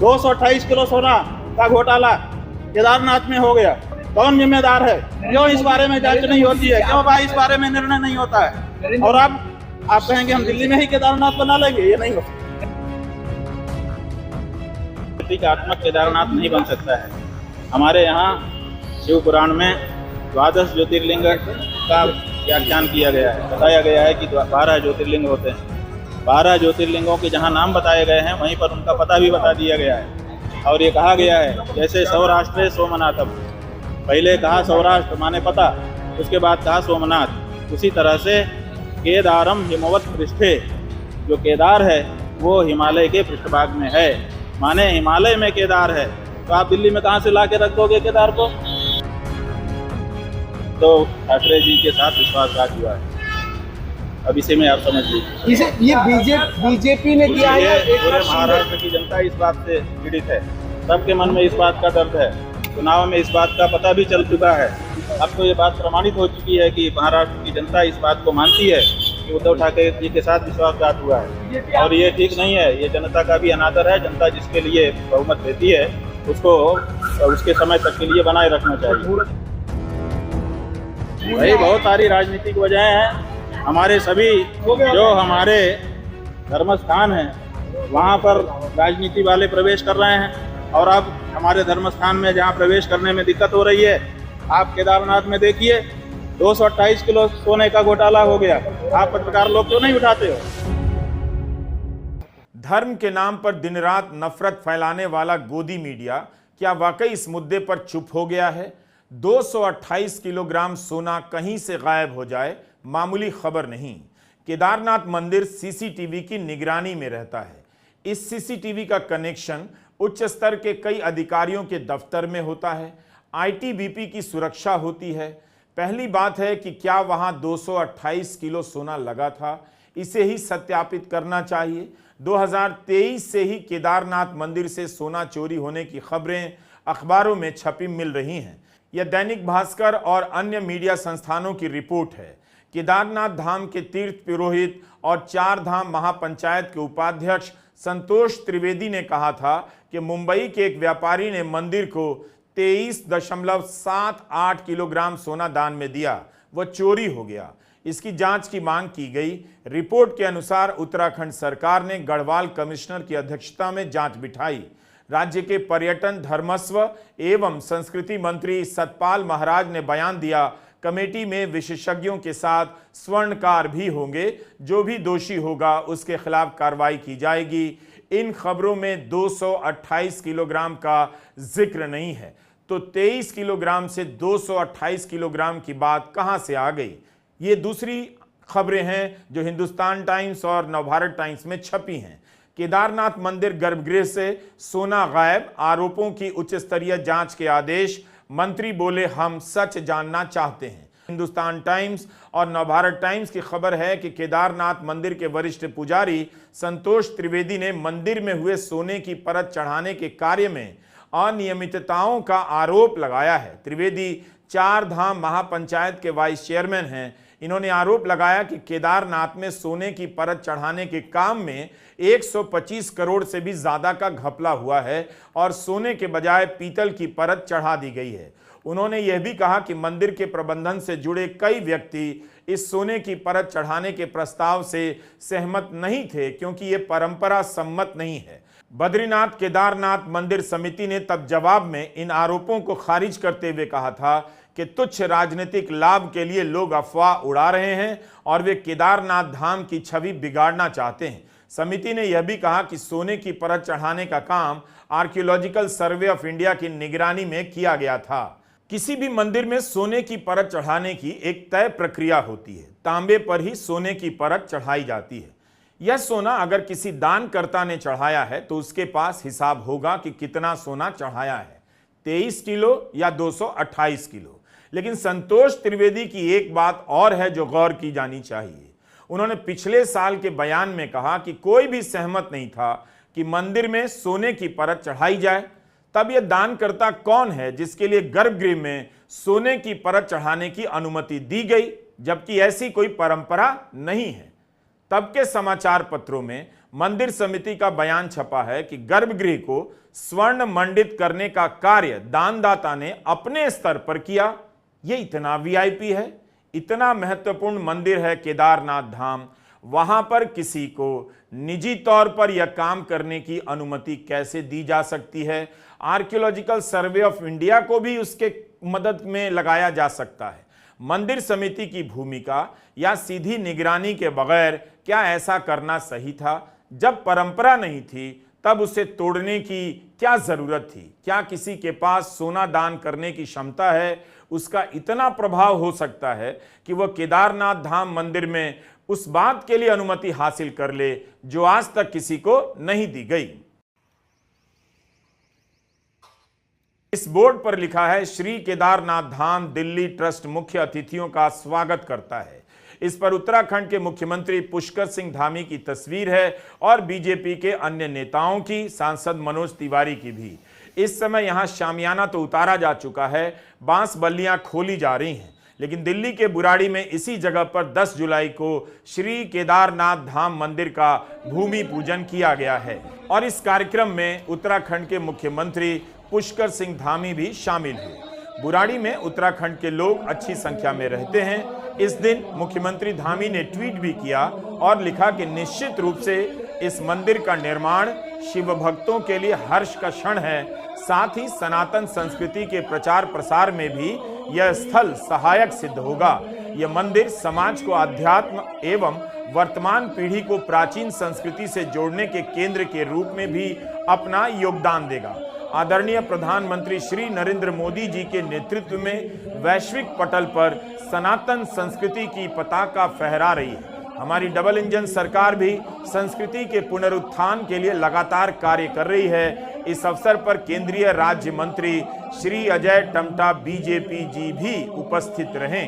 228 kilo सोना का घोटाला केदारनाथ में हो गया। कौन जिम्मेदार है? क्यों इस बारे में जांच नहीं होती है? क्यों भाई इस बारे में निर्णय नहीं होता है? और अब आप कहेंगे हम दिल्ली में ही केदारनाथ बना लेंगे, ये नहीं हो सकता। आत्मक केदारनाथ नहीं बन सकता है। हमारे यहाँ शिव पुराण में 12 ज्योतिर्लिंग का व्याख्यान किया गया है। बताया गया है कि 12 ज्योतिर्लिंग होते हैं। 12 ज्योतिर्लिंगों के जहाँ नाम बताए गए हैं वहीं पर उनका पता भी बता दिया गया है। और ये कहा गया है जैसे सौराष्ट्र सोमनाथम, पहले कहा सौराष्ट्र माने पता, उसके बाद कहा सोमनाथ। उसी तरह से केदारम हिमवत पृष्ठे, जो केदार है वो हिमालय के पृष्ठभाग में है, माने हिमालय में केदार है। तो आप दिल्ली में कहाँ से ला के रख दोगे केदार को? तो ठाकरे जी के साथ विश्वासघात हुआ है। अब इसी में आप समझ लीजिए, ये बीजेपी ने किया है। पूरे महाराष्ट्र की जनता इस बात से पीड़ित है। सबके मन में इस बात का दर्द है। चुनाव में इस बात का पता भी चल चुका है। अब तो ये बात प्रमाणित हो चुकी है कि महाराष्ट्र की जनता इस बात को मानती है कि उद्धव ठाकरे जी के साथ विश्वासघात हुआ है। और ये ठीक नहीं है। ये जनता का भी अनादर है। जनता जिसके लिए बहुमत देती है उसको उसके समय तक के लिए बनाए रखना चाहिए। भाई बहुत सारी राजनीतिक वजह हैं। हमारे सभी जो हमारे धर्म स्थान हैं वहाँ पर राजनीति वाले प्रवेश कर रहे हैं। और अब हमारे धर्म स्थान में जहाँ प्रवेश करने में दिक्कत हो रही है, आप केदारनाथ में देखिए 228 किलो सोने का घोटाला हो गया। आप पत्रकार लोग क्यों नहीं उठाते हो? धर्म के नाम पर दिन रात नफरत फैलाने वाला गोदी मीडिया क्या वाकई इस मुद्दे पर चुप हो गया है? 228 किलोग्राम सोना कहीं से गायब हो जाए मामूली खबर नहीं। केदारनाथ मंदिर सीसीटीवी की निगरानी में रहता है। इस सीसीटीवी का कनेक्शन उच्च स्तर के कई अधिकारियों के दफ्तर में होता है। आईटीबीपी की सुरक्षा होती है। पहली बात है कि क्या वहां 228 किलो सोना लगा था, इसे ही सत्यापित करना चाहिए। 2023 से ही केदारनाथ मंदिर से सोना चोरी होने की खबरें अखबारों में छपी मिल रही हैं। यह दैनिक भास्कर और अन्य मीडिया संस्थानों की रिपोर्ट है। केदारनाथ धाम के तीर्थ पुरोहित और 4 धाम महापंचायत के उपाध्यक्ष संतोष त्रिवेदी ने कहा था कि मुंबई के एक व्यापारी ने मंदिर को 23.78 किलोग्राम सोना दान में दिया। वह चोरी हो गया। इसकी जांच की मांग की गई। रिपोर्ट के अनुसार उत्तराखंड सरकार ने गढ़वाल कमिश्नर की अध्यक्षता में जांच बिठाई। राज्य के पर्यटन, धर्मस्व एवं संस्कृति मंत्री सतपाल महाराज ने बयान दिया, कमेटी में विशेषज्ञों के साथ स्वर्णकार भी होंगे। जो भी दोषी होगा उसके खिलाफ कार्रवाई की जाएगी। इन खबरों में 228 किलोग्राम का जिक्र नहीं है, तो 23 किलोग्राम से 228 किलोग्राम की बात कहां से आ गई? ये दूसरी खबरें हैं जो हिंदुस्तान टाइम्स और नवभारत टाइम्स में छपी हैं। केदारनाथ मंदिर गर्भगृह से सोना गायब, आरोपों की उच्च स्तरीय जांच के आदेश। मंत्री बोले हम सच जानना चाहते हैं। हिंदुस्तान टाइम्स और नवभारत टाइम्स की खबर है कि केदारनाथ मंदिर के वरिष्ठ पुजारी संतोष त्रिवेदी ने मंदिर में हुए सोने की परत चढ़ाने के कार्य में अनियमितताओं का आरोप लगाया है। त्रिवेदी 4 धाम महापंचायत के वाइस चेयरमैन हैं। इन्होंने आरोप लगाया कि केदारनाथ में सोने की परत चढ़ाने के काम में 125 करोड़ से भी ज्यादा का घपला हुआ है और सोने के बजाय पीतल की परत चढ़ा दी गई है। उन्होंने यह भी कहा कि मंदिर के प्रबंधन से जुड़े कई व्यक्ति इस सोने की परत चढ़ाने के प्रस्ताव से सहमत नहीं थे, क्योंकि यह परंपरा सम्मत नहीं है। बद्रीनाथ केदारनाथ मंदिर समिति ने तब जवाब में इन आरोपों को खारिज करते हुए कहा था कि तुच्छ राजनीतिक लाभ के लिए लोग अफवाह उड़ा रहे हैं और वे केदारनाथ धाम की छवि बिगाड़ना चाहते हैं। समिति ने यह भी कहा कि सोने की परत चढ़ाने का काम आर्कियोलॉजिकल सर्वे ऑफ इंडिया की निगरानी में किया गया था। किसी भी मंदिर में सोने की परत चढ़ाने की एक तय प्रक्रिया होती है। तांबे पर ही सोने की परत चढ़ाई जाती है। यह सोना अगर किसी दानकर्ता ने चढ़ाया है तो उसके पास हिसाब होगा कि कितना सोना चढ़ाया है, 23 किलो या 228 किलो। लेकिन संतोष त्रिवेदी की एक बात और है जो गौर की जानी चाहिए। उन्होंने पिछले साल के बयान में कहा कि कोई भी सहमत नहीं था कि मंदिर में सोने की परत चढ़ाई जाए। तब यह दानकर्ता कौन है जिसके लिए गर्भगृह में सोने की परत चढ़ाने की अनुमति दी गई, जबकि ऐसी कोई परंपरा नहीं है? तब के समाचार पत्रों में मंदिर समिति का बयान छपा है कि गर्भगृह को स्वर्ण मंडित करने का कार्य दानदाता ने अपने स्तर पर किया। यह इतना वीआईपी है, इतना महत्वपूर्ण मंदिर है केदारनाथ धाम, वहां पर किसी को निजी तौर पर यह काम करने की अनुमति कैसे दी जा सकती है? आर्कियोलॉजिकल सर्वे ऑफ इंडिया को भी उसके मदद में लगाया जा सकता है। मंदिर समिति की भूमिका या सीधी निगरानी के बगैर क्या ऐसा करना सही था? जब परंपरा नहीं थी तब उसे तोड़ने की क्या जरूरत थी? क्या किसी के पास सोना दान करने की क्षमता है? उसका इतना प्रभाव हो सकता है कि वह केदारनाथ धाम मंदिर में उस बात के लिए अनुमति हासिल कर ले जो आज तक किसी को नहीं दी गई। इस बोर्ड पर लिखा है, श्री केदारनाथ धाम दिल्ली ट्रस्ट मुख्य अतिथियों का स्वागत करता है। इस पर उत्तराखंड के मुख्यमंत्री पुष्कर सिंह धामी की तस्वीर है और बीजेपी के अन्य नेताओं की, सांसद मनोज तिवारी की भी। इस समय यहां शामियाना तो उतारा जा चुका है, बांस बल्लियां खोली जा रही हैं, लेकिन दिल्ली के बुराड़ी में इसी जगह पर 10 जुलाई को श्री केदारनाथ धाम मंदिर का भूमि पूजन किया गया है और इस कार्यक्रम में उत्तराखंड के मुख्यमंत्री पुष्कर सिंह धामी भी शामिल हुए। बुराड़ी में उत्तराखंड के लोग अच्छी संख्या में रहते हैं। इस दिन मुख्यमंत्री धामी ने ट्वीट भी किया और लिखा कि निश्चित रूप से इस मंदिर का निर्माण शिव भक्तों के लिए हर्ष का क्षण है, साथ ही सनातन संस्कृति के प्रचार प्रसार में भी यह स्थल सहायक सिद्ध होगा। यह मंदिर समाज को अध्यात्म एवं वर्तमान पीढ़ी को प्राचीन संस्कृति से जोड़ने के केंद्र के रूप में भी अपना योगदान देगा। आदरणीय प्रधानमंत्री श्री नरेंद्र मोदी जी के नेतृत्व में वैश्विक पटल पर सनातन संस्कृति की पताका फहरा रही है। हमारी डबल इंजन सरकार भी संस्कृति के पुनरुत्थान के लिए लगातार कार्य कर रही है। इस अवसर पर केंद्रीय राज्य मंत्री श्री अजय टम्टा बीजेपी जी भी उपस्थित रहे।